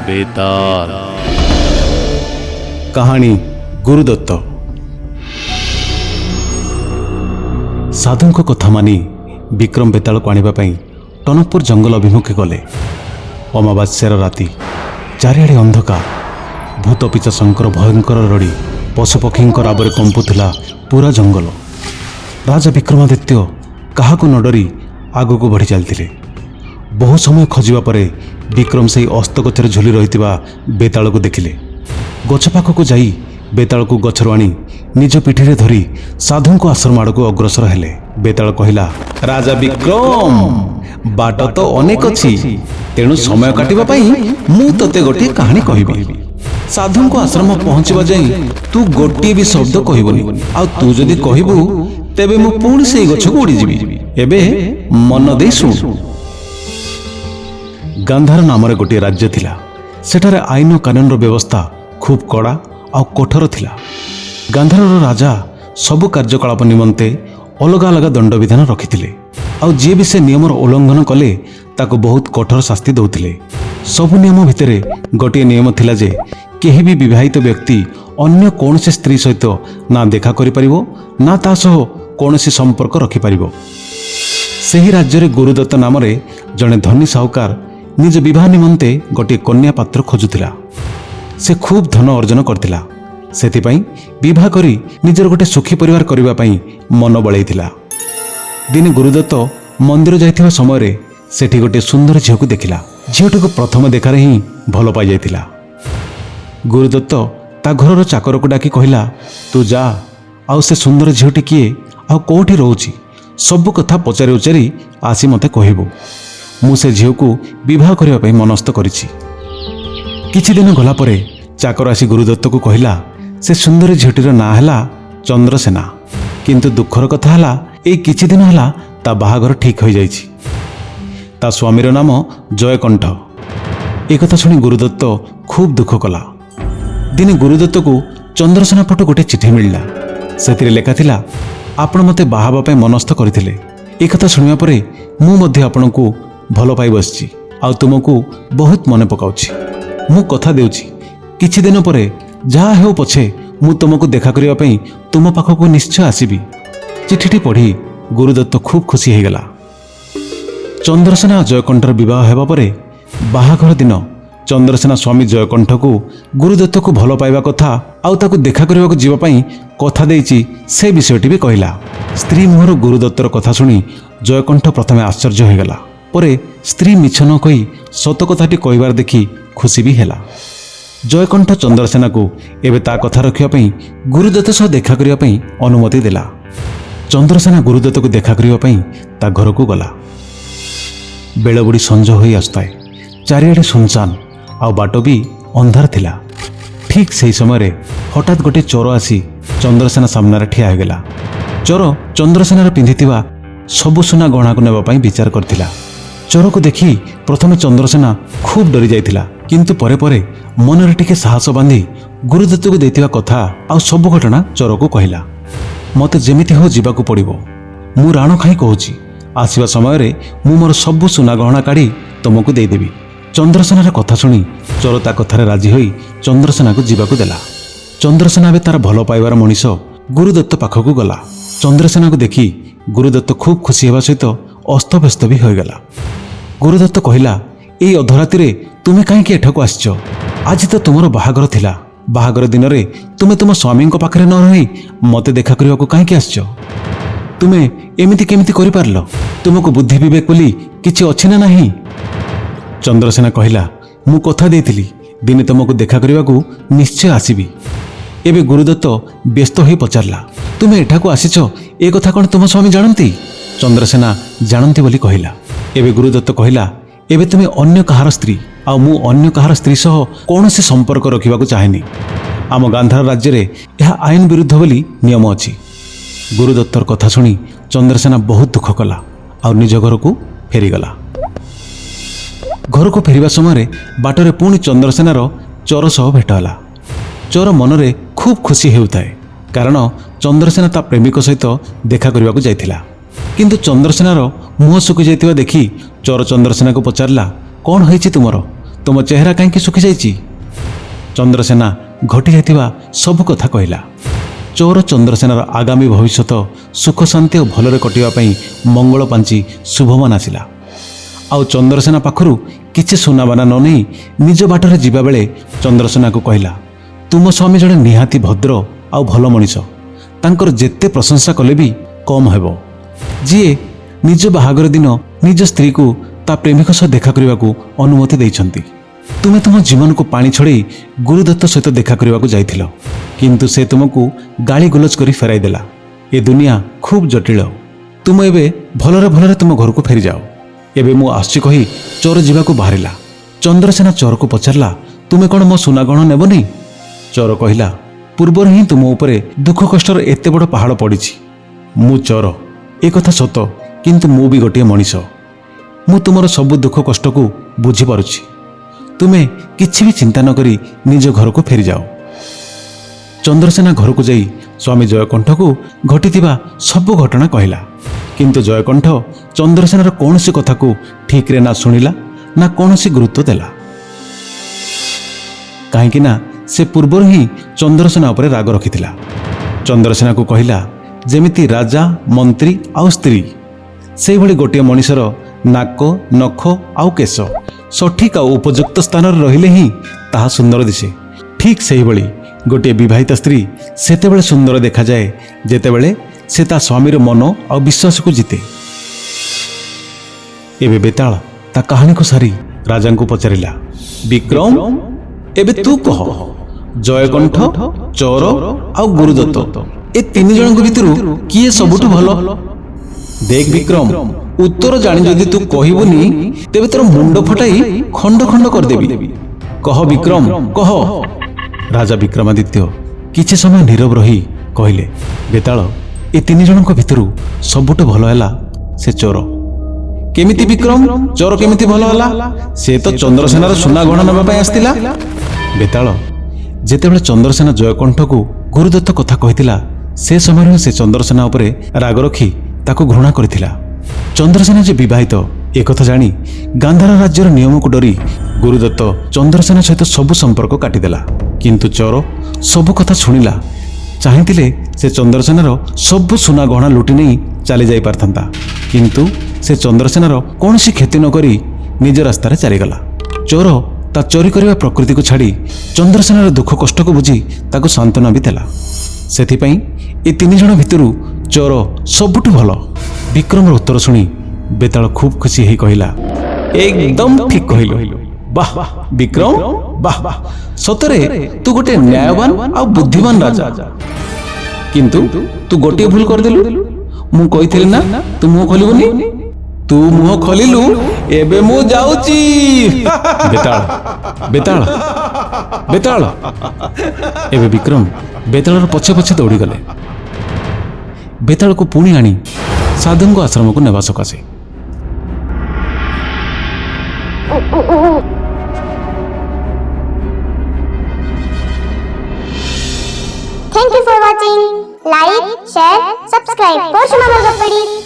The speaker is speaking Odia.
बेताल। कहानी गुरुदत्त। साधुଙ୍କ କଥା ମାନି ବିକ୍ରମ ବେତାଳକୁ ଆଣିବା ପାଇଁ ଟନକପୁର ଜଙ୍ଗଲ ଅଭିମୁଖେ ଗଲେ। ଅମାବାସ୍ୟାର ରାତି, ଚାରିଆଡ଼େ ଅନ୍ଧକାର। ଭୂତ ପିଶାଚଙ୍କର ଭୟଙ୍କର ରଡ଼ି ପଶୁପକ୍ଷୀଙ୍କ ରାବରେ କମ୍ପୁଥିଲା ପୁରା ଜଙ୍ଗଲ। ରାଜା ବିକ୍ରମାଦିତ୍ୟ କାହାକୁ ନ ଡରି ଆଗକୁ ବଢ଼ି ଚାଲିଥିଲେ। ବହୁ ସମୟ ଖୋଜିବା ପରେ ବିକ୍ରମ ସେହି ଅସ୍ତଗଛରେ ଝୁଲି ରହିଥିବା ବେତାଳକୁ ଦେଖିଲେ। ଗଛ ପାଖକୁ ଯାଇ ବେତାଳକୁ ଗଛରୁ ଆଣି ନିଜ ପିଠିରେ ଧରି ସାଧୁଙ୍କ ଆଶ୍ରମ ଆଡ଼କୁ ଅଗ୍ରସର ହେଲେ। ବେତାଳ କହିଲା, ରାଜା ବିକ୍ରମ, ବାଟ ତ ଅନେକ ଅଛି, ତେଣୁ ସମୟ କାଟିବା ପାଇଁ ମୁଁ ତତେ ଗୋଟିଏ କାହାଣୀ କହିବି। ସାଧୁଙ୍କ ଆଶ୍ରମ ପହଞ୍ଚିବା ଯାଇ ତୁ ଗୋଟିଏ ବି ଶବ୍ଦ କହିବୁନି, ଆଉ ତୁ ଯଦି କହିବୁ ତେବେ ମୁଁ ପୁଣି ସେଇ ଗଛକୁ ଉଡ଼ିଯିବି। ଏବେ ମନ ଦେଇ ଶୁଣ। ଗାନ୍ଧାର ନାମରେ ଗୋଟିଏ ରାଜ୍ୟ ଥିଲା। ସେଠାରେ ଆଇନ ଓ କାନୁନର ବ୍ୟବସ୍ଥା ଖୁବ୍ କଡ଼ା ଆଉ କଠୋର ଥିଲା। ଗାନ୍ଧାରର ରାଜା ସବୁ କାର୍ଯ୍ୟକଳାପ ନିମନ୍ତେ ଅଲଗା ଅଲଗା ଦଣ୍ଡବିଧାନ ରଖିଥିଲେ, ଆଉ ଯିଏ ବି ସେ ନିୟମର ଉଲ୍ଲଂଘନ କଲେ ତାକୁ ବହୁତ କଠୋର ଶାସ୍ତି ଦେଉଥିଲେ। ସବୁ ନିୟମ ଭିତରେ ଗୋଟିଏ ନିୟମ ଥିଲା ଯେ କେହି ବି ବିବାହିତ ବ୍ୟକ୍ତି ଅନ୍ୟ କୌଣସି ସ୍ତ୍ରୀ ସହିତ ନା ଦେଖା କରିପାରିବ ନା ତା ସହ କୌଣସି ସମ୍ପର୍କ ରଖିପାରିବ। ସେହି ରାଜ୍ୟରେ ଗୁରୁଦତ୍ତ ନାମରେ ଜଣେ ଧନୀ ସାହୁକାର ନିଜ ବିବାହ ନିମନ୍ତେ ଗୋଟିଏ କନ୍ୟା ପାତ୍ର ଖୋଜୁଥିଲା। ସେ ଖୁବ୍ ଧନ ଅର୍ଜନ କରିଥିଲା, ସେଥିପାଇଁ ବିବାହ କରି ନିଜର ଗୋଟିଏ ସୁଖୀ ପରିବାର କରିବା ପାଇଁ ମନ ବଳେଇଥିଲା। ଦିନେ ଗୁରୁଦତ୍ତ ମନ୍ଦିର ଯାଇଥିବା ସମୟରେ ସେଠି ଗୋଟିଏ ସୁନ୍ଦର ଝିଅକୁ ଦେଖିଲା। ଝିଅଟିକୁ ପ୍ରଥମ ଦେଖାରେ ହିଁ ଭଲ ପାଇଯାଇଥିଲା। ଗୁରୁଦତ୍ତ ତା ଘରର ଚାକରକୁ ଡାକି କହିଲା, ତୁ ଯା, ଆଉ ସେ ସୁନ୍ଦର ଝିଅଟି କିଏ ଆଉ କେଉଁଠି ରହୁଛି ସବୁ କଥା ପଚାରି ଉଚାରି ଆସି ମୋତେ କହିବୁ। ମୁଁ ସେ ଝିଅକୁ ବିବାହ କରିବା ପାଇଁ ମନସ୍ଥ କରିଛି। କିଛି ଦିନ ଗଲା ପରେ ଚାକର ଆସି ଗୁରୁଦତ୍ତକୁ କହିଲା, ସେ ସୁନ୍ଦର ଝିଅଟିର ନାଁ ହେଲା ଚନ୍ଦ୍ରସେନା। କିନ୍ତୁ ଦୁଃଖର କଥା ହେଲା, ଏଇ କିଛି ଦିନ ହେଲା ତା ବାହାଘର ଠିକ୍ ହୋଇଯାଇଛି। ତା ସ୍ୱାମୀର ନାମ ଜୟକଣ୍ଠ। ଏକଥା ଶୁଣି ଗୁରୁଦତ୍ତ ଖୁବ୍ ଦୁଃଖ କଲା। ଦିନେ ଗୁରୁଦତ୍ତକୁ ଚନ୍ଦ୍ରସେନା ପଟୁ ଗୋଟିଏ ଚିଠି ମିଳିଲା। ସେଥିରେ ଲେଖା ଥିଲା, ଆପଣ ମୋତେ ବାହା ହେବା ପାଇଁ ମନସ୍ଥ କରିଥିଲେ। ଏକଥା ଶୁଣିବା ପରେ ମୁଁ ମଧ୍ୟ ଆପଣଙ୍କୁ ଭଲ ପାଇ ବସିଛି, ଆଉ ତୁମକୁ ବହୁତ ମନେ ପକାଉଛି। ମୁଁ କଥା ଦେଉଛି, କିଛି ଦିନ ପରେ ଯାହା ହେଉ ପଛେ ମୁଁ ତୁମକୁ ଦେଖା କରିବା ପାଇଁ ତୁମ ପାଖକୁ ନିଶ୍ଚୟ ଆସିବି। ଚିଠିଟି ପଢ଼ି ଗୁରୁଦତ୍ତ ଖୁବ୍ ଖୁସି ହୋଇଗଲା। ଚନ୍ଦ୍ରସେନା ଜୟକଣ୍ଠର ବିବାହ ହେବା ପରେ ବାହାଘର ଦିନ ଚନ୍ଦ୍ରସେନା ସ୍ୱାମୀ ଜୟକଣ୍ଠକୁ ଗୁରୁଦତ୍ତକୁ ଭଲ ପାଇବା କଥା ଆଉ ତାକୁ ଦେଖା କରିବାକୁ ଯିବା ପାଇଁ କଥା ଦେଇଛି ସେ ବିଷୟଟି ବି କହିଲା। ସ୍ତ୍ରୀ ମୁହଁରୁ ଗୁରୁଦତ୍ତର କଥା ଶୁଣି ଜୟକଣ୍ଠ ପ୍ରଥମେ ଆଶ୍ଚର୍ଯ୍ୟ ହୋଇଗଲା, ପରେ ସ୍ତ୍ରୀ ମିଛ ନ କହି ସତ କଥାଟି କହିବାର ଦେଖି ଖୁସି ବି ହେଲା। ଜୟକଣ୍ଠ ଚନ୍ଦ୍ରସେନାକୁ ଏବେ ତା କଥା ରଖିବା ପାଇଁ ଗୁରୁଦତ୍ତ ସହ ଦେଖା କରିବା ପାଇଁ ଅନୁମତି ଦେଲା। ଚନ୍ଦ୍ରସେନା ଗୁରୁଦତ୍ତକୁ ଦେଖା କରିବା ପାଇଁ ତା ଘରକୁ ଗଲା। ବେଳବୁଡ଼ି ସଞ୍ଜ ହୋଇ ଆସୁଥାଏ। ଚାରିଆଡ଼େ ସୁନସାନ ଆଉ ବାଟ ବି ଅନ୍ଧାର ଥିଲା। ଠିକ୍ ସେହି ସମୟରେ ହଠାତ୍ ଗୋଟିଏ ଚୋର ଆସି ଚନ୍ଦ୍ରସେନା ସାମ୍ନାରେ ଠିଆ ହୋଇଗଲା। ଚୋର ଚନ୍ଦ୍ରସେନାର ପିନ୍ଧିଥିବା ସବୁ ସୁନା ଗହଣାକୁ ନେବା ପାଇଁ ବିଚାର କରିଥିଲା। ଚୋରକୁ ଦେଖି ପ୍ରଥମେ ଚନ୍ଦ୍ରସେନା ଖୁବ୍ ଡରି ଯାଇଥିଲା, କିନ୍ତୁ ପରେ ପରେ ମନରେ ଟିକେ ସାହସ ବାନ୍ଧି ଗୁରୁଦତ୍ତକୁ ଦେଇଥିବା କଥା ଆଉ ସବୁ ଘଟଣା ଚୋରକୁ କହିଲା। ମୋତେ ଯେମିତି ହେଉ ଯିବାକୁ ପଡ଼ିବ, ମୁଁ ରାଣ ଖାଇ କହୁଛି। ଆସିବା ସମୟରେ ମୁଁ ମୋର ସବୁ ସୁନା ଗହଣା କାଢ଼ି ତୁମକୁ ଦେଇଦେବି। ଚନ୍ଦ୍ରସେନାର କଥା ଶୁଣି ଚୋର ତା କଥାରେ ରାଜି ହୋଇ ଚନ୍ଦ୍ରସେନାକୁ ଯିବାକୁ ଦେଲା। ଚନ୍ଦ୍ରସେନା ଏବେ ତାର ଭଲ ପାଇବାର ମଣିଷ ଗୁରୁଦତ୍ତ ପାଖକୁ ଗଲା। ଚନ୍ଦ୍ରସେନାକୁ ଦେଖି ଗୁରୁଦତ୍ତ ଖୁବ୍ ଖୁସି ହେବା ସହିତ ଅସ୍ତବ୍ୟସ୍ତ ବି ହୋଇଗଲା। ଗୁରୁଦତ୍ତ କହିଲା, ଏଇ ଅଧରାତିରେ ତୁମେ କାହିଁକି ଏଠାକୁ ଆସିଛ? ଆଜି ତ ତୁମର ବାହାଘର ଥିଲା। ବାହାଘର ଦିନରେ ତୁମେ ତୁମ ସ୍ୱାମୀଙ୍କ ପାଖରେ ନ ରହି ମୋତେ ଦେଖା କରିବାକୁ କାହିଁକି ଆସିଛ? ତୁମେ ଏମିତି କେମିତି କରିପାରିଲ? ତୁମକୁ ବୁଦ୍ଧି ବିବେକ ବୋଲି କିଛି ଅଛି ନା ନାହିଁ? ଚନ୍ଦ୍ରସେନା କହିଲା, ମୁଁ କଥା ଦେଇଥିଲି ଦିନେ ତୁମକୁ ଦେଖା କରିବାକୁ ନିଶ୍ଚୟ ଆସିବି। ଏବେ ଗୁରୁଦତ୍ତ ବ୍ୟସ୍ତ ହୋଇ ପଚାରିଲା, ତୁମେ ଏଠାକୁ ଆସିଛ ଏ କଥା କ'ଣ ତୁମ ସ୍ୱାମୀ ଜାଣନ୍ତି? ଚନ୍ଦ୍ରସେନା ଜାଣନ୍ତି ବୋଲି କହିଲା। ଏବେ ଗୁରୁଦତ୍ତ କହିଲା, ଏବେ ତୁମେ ଅନ୍ୟ କାହାର ସ୍ତ୍ରୀ, ଆଉ ମୁଁ ଅନ୍ୟ କାହାର ସ୍ତ୍ରୀ ସହ କୌଣସି ସମ୍ପର୍କ ରଖିବାକୁ ଚାହେଁନି। ଆମ ଗାନ୍ଧାର ରାଜ୍ୟରେ ଏହା ଆଇନ ବିରୁଦ୍ଧ ବୋଲି ନିୟମ ଅଛି। ଗୁରୁଦତ୍ତର କଥା ଶୁଣି ଚନ୍ଦ୍ରସେନା ବହୁତ ଦୁଃଖ କଲା ଆଉ ନିଜ ଘରକୁ ଫେରିଗଲା। ଘରକୁ ଫେରିବା ସମୟରେ ବାଟରେ ପୁଣି ଚନ୍ଦ୍ରସେନାର ଚୋର ସହ ଭେଟ ହେଲା। ଚୋର ମନରେ ଖୁବ୍ ଖୁସି ହେଉଥାଏ, କାରଣ ଚନ୍ଦ୍ରସେନା ତା ପ୍ରେମିକ ସହିତ ଦେଖା କରିବାକୁ ଯାଇଥିଲା। କିନ୍ତୁ ଚନ୍ଦ୍ରସେନାର ମୁହଁ ଶୁଖି ଯାଇଥିବା ଦେଖି ଚୋର ଚନ୍ଦ୍ରସେନାକୁ ପଚାରିଲା, କ'ଣ ହେଇଛି ତୁମର? ତୁମ ଚେହେରା କାହିଁକି ଶୁଖି ଯାଇଛି? ଚନ୍ଦ୍ରସେନା ଘଟି ଯାଇଥିବା ସବୁ କଥା କହିଲା। ଚୋର ଚନ୍ଦ୍ରସେନାର ଆଗାମୀ ଭବିଷ୍ୟତ ସୁଖ ଶାନ୍ତି ଓ ଭଲରେ କଟିବା ପାଇଁ ମଙ୍ଗଳ ପାଞ୍ଚି ଶୁଭମାନ ଆସିଲା। ଆଉ ଚନ୍ଦ୍ରସେନା ପାଖରୁ କିଛି ସୁନାବାନା ନ ନେଇ ନିଜ ବାଟରେ ଯିବାବେଳେ ଚନ୍ଦ୍ରସେନାକୁ କହିଲା, ତୁମ ସ୍ୱାମୀ ଜଣେ ନିହାତି ଭଦ୍ର ଆଉ ଭଲ ମଣିଷ। ତାଙ୍କର ଯେତେ ପ୍ରଶଂସା କଲେ ବି କମ୍ ହେବ। ଯିଏ ନିଜ ବାହାଘର ଦିନ ନିଜ ସ୍ତ୍ରୀକୁ ତା ପ୍ରେମିକ ସହ ଦେଖା କରିବାକୁ ଅନୁମତି ଦେଇଛନ୍ତି। ତୁମେ ତୁମ ଜୀବନକୁ ପାଣି ଛଡ଼େଇ ଗୁରୁଦତ୍ତ ସହିତ ଦେଖା କରିବାକୁ ଯାଇଥିଲ, କିନ୍ତୁ ସେ ତୁମକୁ ଗାଳି ଗୁଲଜ କରି ଫେରାଇ ଦେଲା। ଏ ଦୁନିଆ ଖୁବ୍ ଜଟିଳ। ତୁମେ ଏବେ ଭଲରେ ଭଲରେ ତୁମ ଘରକୁ ଫେରିଯାଅ। ଏବେ ମୁଁ ଆସୁଛି କହି ଚୋର ଯିବାକୁ ବାହାରିଲା। ଚନ୍ଦ୍ରସେନା ଚୋରକୁ ପଚାରିଲା, ତୁମେ କ'ଣ ମୋ ସୁନାଗହଣା ନେବନି? ଚୋର କହିଲା, ପୂର୍ବରୁ ହିଁ ତୁମ ଉପରେ ଦୁଃଖ କଷ୍ଟର ଏତେ ବଡ଼ ପାହାଡ଼ ପଡ଼ିଛି। ମୁଁ ଚୋର, ଏ କଥା ସତ, କିନ୍ତୁ ମୁଁ ବି ଗୋଟିଏ ମଣିଷ। ମୁଁ ତୁମର ସବୁ ଦୁଃଖ କଷ୍ଟକୁ ବୁଝିପାରୁଛି। ତୁମେ କିଛି ବି ଚିନ୍ତା ନ କରି ନିଜ ଘରକୁ ଫେରିଯାଅ। ଚନ୍ଦ୍ରସେନା ଘରକୁ ଯାଇ ସ୍ୱାମୀ ଜୟକଣ୍ଠକୁ ଘଟିଥିବା ସବୁ ଘଟଣା କହିଲା, କିନ୍ତୁ ଜୟକଣ୍ଠ ଚନ୍ଦ୍ରସେନାର କୌଣସି କଥାକୁ ଠିକ୍ରେ ନା ଶୁଣିଲା ନା କୌଣସି ଗୁରୁତ୍ୱ ଦେଲା। କାହିଁକି ନା ସେ ପୂର୍ବରୁ ହିଁ ଚନ୍ଦ୍ରସେନା ଉପରେ ରାଗ ରଖିଥିଲା। ଚନ୍ଦ୍ରସେନାକୁ କହିଲା, ଯେମିତି ରାଜା, ମନ୍ତ୍ରୀ ଆଉ ସ୍ତ୍ରୀ, ସେଇଭଳି ଗୋଟିଏ ମଣିଷର ନାକ, ନଖ ଆଉ କେଶ ସଠିକ୍ ଆଉ ଉପଯୁକ୍ତ ସ୍ଥାନରେ ରହିଲେ ହିଁ ତାହା ସୁନ୍ଦର ଦିଶେ। ଠିକ୍ ସେହିଭଳି ଗୋଟିଏ ବିବାହିତା ସ୍ତ୍ରୀ ସେତେବେଳେ ସୁନ୍ଦର ଦେଖାଯାଏ ଯେତେବେଳେ ସେ ତା ସ୍ୱାମୀର ମନ ଆଉ ବିଶ୍ୱାସକୁ ଜିତେ। ଏବେ ବେତାଳ ତା କାହାଣୀକୁ ସାରି ରାଜାଙ୍କୁ ପଚାରିଲା, ବିକ୍ରମ, ଏବେ ତୁ କହ, ଜୟକଣ୍ଠ, ଚୋର ଆଉ ଗୁରୁଦତ୍ତ ଏ ତିନି ଜଣଙ୍କ ଭିତରୁ କିଏ ସବୁଠୁ ଭଲ? ଦେଖ ବିକ୍ରମ, ଉତ୍ତର ଜାଣି ଯଦି ତୁ କହିବୁନି ତେବେ ତୋର ମୁଣ୍ଡ ଫଟାଇ ଖଣ୍ଡ ଖଣ୍ଡ କରିଦେବି। କହ ବିକ୍ରମ, କହ। ରାଜା ବିକ୍ରମାଦିତ୍ୟ କିଛି ସମୟ ନୀରବ ରହି କହିଲେ, ବେତାଳ, ଏ ତିନି ଜଣଙ୍କ ଭିତରୁ ସବୁଠୁ ଭଲ ହେଲା ସେ ଚୋର। କେମିତି ବିକ୍ରମ, ଚୋର କେମିତି ଭଲ ହେଲା? ସେ ତ ଚନ୍ଦ୍ରସେନାର ସୁନା ଗହଣା ନେବା ପାଇଁ ଆସିଥିଲା। ବେତାଳ, ଯେତେବେଳେ ଚନ୍ଦ୍ରସେନା ଜୟକଣ୍ଠକୁ ଗୁରୁଦତ୍ତ କଥା କହିଥିଲା, ସେ ସମୟରେ ସେ ଚନ୍ଦ୍ରସେନା ଉପରେ ରାଗ ରଖି ତାକୁ ଘୃଣା କରିଥିଲା। ଚନ୍ଦ୍ରସେନା ଯେ ବିବାହିତ ଏକଥା ଜାଣି ଗାନ୍ଧାର ରାଜ୍ୟର ନିୟମକୁ ଡରି ଗୁରୁଦତ୍ତ ଚନ୍ଦ୍ରସେନା ସହିତ ସବୁ ସମ୍ପର୍କ କାଟିଦେଲା। କିନ୍ତୁ ଚୋର ସବୁ କଥା ଶୁଣିଲା। ଚାହିଁଥିଲେ ସେ ଚନ୍ଦ୍ରସେନାର ସବୁ ସୁନା ଗହଣା ଲୁଟି ନେଇ ଚାଲି ଯାଇ ପାରିଥାନ୍ତା, କିନ୍ତୁ ସେ ଚନ୍ଦ୍ରସେନାର କୌଣସି କ୍ଷତି ନ କରି ନିଜ ରାସ୍ତାରେ ଚାଲିଗଲା। ଚୋର ତା ଚୋରି କରିବା ପ୍ରକୃତିକୁ ଛାଡ଼ି ଚନ୍ଦ୍ରସେନାର ଦୁଃଖ କଷ୍ଟକୁ ବୁଝି ତାକୁ ସାନ୍ତ୍ୱନା ବି ଦେଲା। ସେଥିପାଇଁ ଏ ତିନି ଜଣ ଭିତରୁ ଚୋର ସବୁଠୁ ଭଲ। ବିକ୍ରମର ଉତ୍ତର ଶୁଣି ବେତାଳ ଖୁବ୍ ଖୁସି ହେଇ କହିଲା, ଏକଦମ ଠିକ୍ କହିଲୁ। ବାଃ ବିକ୍ରମ, ବାଃ, ସତରେ ତୁ ଗୋଟେ ନ୍ୟାୟବାନ ଆଉ ବୁଦ୍ଧିମାନ ରାଜା। କିନ୍ତୁ ତୁ ଗୋଟିଏ ଭୁଲ କରିଦେଲୁ। ମୁଁ କହିଥିଲି ନା ତୁ ମୁହଁ ଖୋଲିବୁନି। ତୁ ମୁହଁ ଖୋଲିଲୁ, ଏବେ ମୁଁ ଯାଉଛି। ବେତାଳ, ବେତାଳ, ବେତାଳ। ଏବେ ବିକ୍ରମ ବେତାଳର ପଛେ ପଛେ ଦୌଡ଼ିଗଲେ। ବେତାଳକୁ ପୁଣି ଆଣି ସାଧୁଙ୍କ ଆଶ୍ରମକୁ ନେବା ସକାଶେ। Thank you for watching. Like, share, subscribe for Shumamar Gappadi.